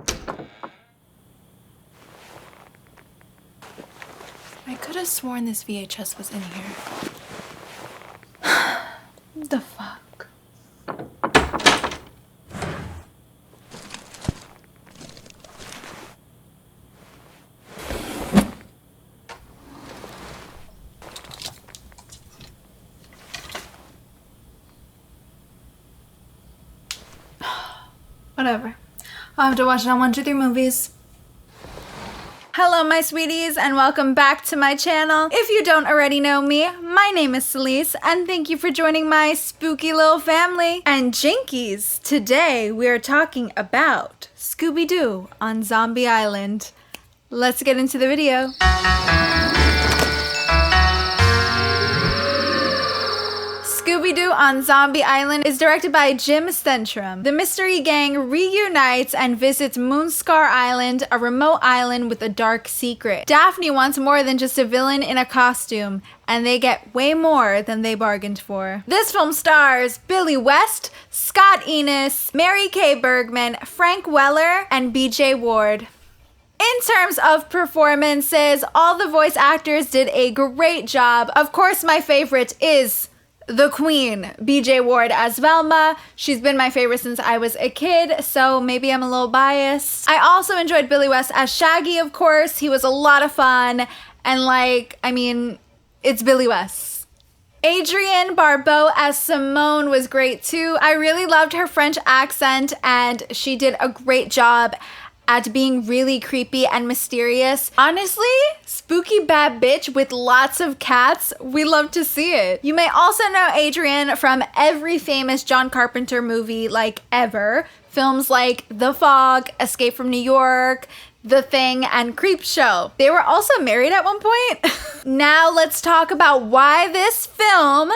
I could have sworn this VHS was in here. The fuck? Whatever. I'll have to watch it on 1, 2, 3 movies. Hello my sweeties and welcome back to my channel. If you don't already know me, my name is Celise and thank you for joining my spooky little family. And Jinkies, today we are talking about Scooby-Doo on Zombie Island. Let's get into the video. Scooby-Doo on Zombie Island is directed by Jim Stentrum. The mystery gang reunites and visits Moonscar Island, a remote island with a dark secret. Daphne wants more than just a villain in a costume, and they get way more than they bargained for. This film stars Billy West, Scott Enos, Mary Kay Bergman, Frank Weller, and BJ Ward. In terms of performances, all the voice actors did a great job. Of course, my favorite is the Queen, BJ Ward as Velma. She's been my favorite since I was a kid, so maybe I'm a little biased. I also enjoyed Billy West as Shaggy, of course. He was a lot of fun, and it's Billy West. Adrienne Barbeau as Simone was great too. I really loved her French accent, and she did a great job at being really creepy and mysterious. Honestly, spooky bad bitch with lots of cats. We love to see it. You may also know Adrienne from every famous John Carpenter movie ever. Films like The Fog, Escape from New York, The Thing, and Creepshow. They were also married at one point. Now let's talk about why this film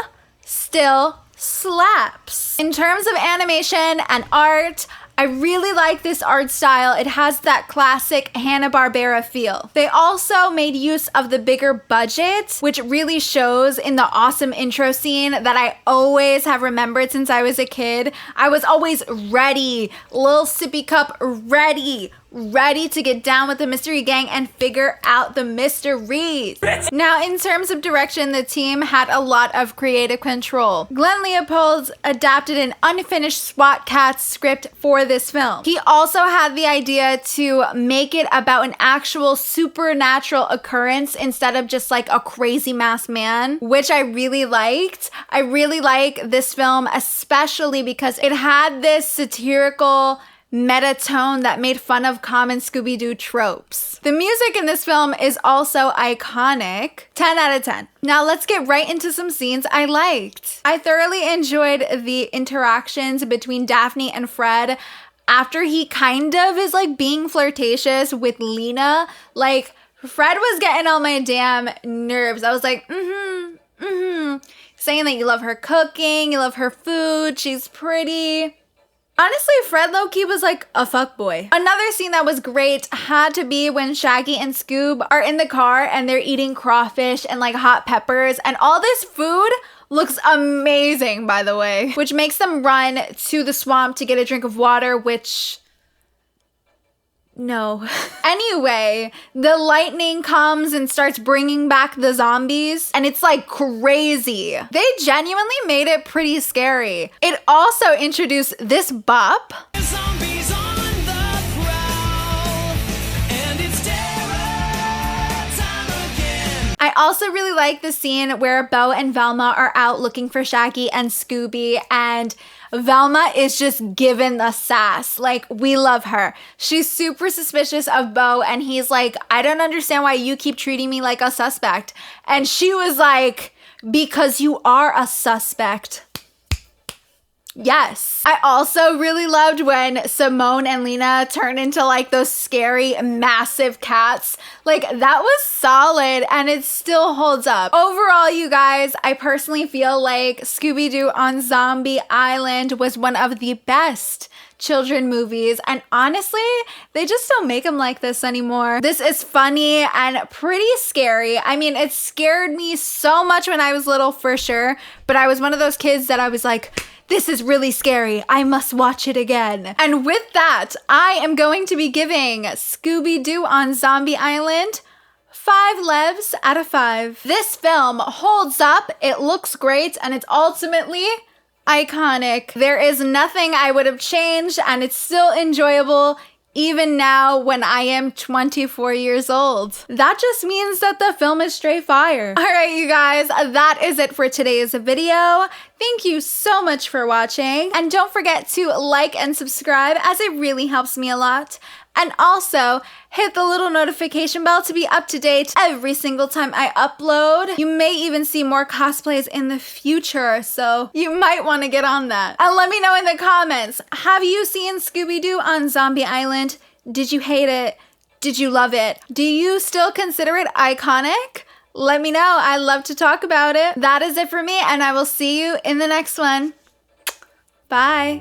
still slaps. In terms of animation and art, I really like this art style. It has that classic Hanna-Barbera feel. They also made use of the bigger budget, which really shows in the awesome intro scene that I always have remembered since I was a kid. I was always ready, little sippy cup ready to get down with the mystery gang and figure out the mysteries. Now, in terms of direction, the team had a lot of creative control. Glenn Leopold adapted an unfinished SWAT Cats script for this film. He also had the idea to make it about an actual supernatural occurrence instead of just a crazy masked man, which I really liked. I really like this film, especially because it had this satirical meta tone that made fun of common Scooby-Doo tropes. The music in this film is also iconic. 10 out of 10. Now let's get right into some scenes I liked. I thoroughly enjoyed the interactions between Daphne and Fred after he kind of is being flirtatious with Lena. Fred was getting on my damn nerves. I was saying that you love her cooking, you love her food, she's pretty. Honestly, Fred low-key was a fuckboy. Another scene that was great had to be when Shaggy and Scoob are in the car and they're eating crawfish and hot peppers, and all this food looks amazing, by the way, which makes them run to the swamp to get a drink of water, which no. Anyway, the lightning comes and starts bringing back the zombies, and it's crazy. They genuinely made it pretty scary. It also introduced this bop. Zombies on the prowl, and it's terror time again. I also really like the scene where Bo and Velma are out looking for Shaggy and Scooby, and Velma is just given the sass. We love her. She's super suspicious of Bo, and he's I don't understand why you keep treating me like a suspect. And she was because you are a suspect. Yes. I also really loved when Simone and Lena turned into those scary, massive cats. That was solid and it still holds up. Overall, you guys, I personally feel Scooby-Doo on Zombie Island was one of the best children movies, and honestly, they just don't make them like this anymore. This is funny and pretty scary. It scared me so much when I was little, for sure, but I was one of those kids that I was This is really scary. I must watch it again. And with that, I am going to be giving Scooby-Doo on Zombie Island 5 Levs out of 5. This film holds up, it looks great, and it's ultimately iconic. There is nothing I would have changed, and it's still enjoyable even now when I am 24 years old. That just means that the film is straight fire. All right, you guys, that is it for today's video. Thank you so much for watching. And don't forget to like and subscribe, as it really helps me a lot. And also, hit the little notification bell to be up to date every single time I upload. You may even see more cosplays in the future, so you might want to get on that. And let me know in the comments, have you seen Scooby-Doo on Zombie Island? Did you hate it? Did you love it? Do you still consider it iconic? Let me know. I love to talk about it. That is it for me, and I will see you in the next one. Bye.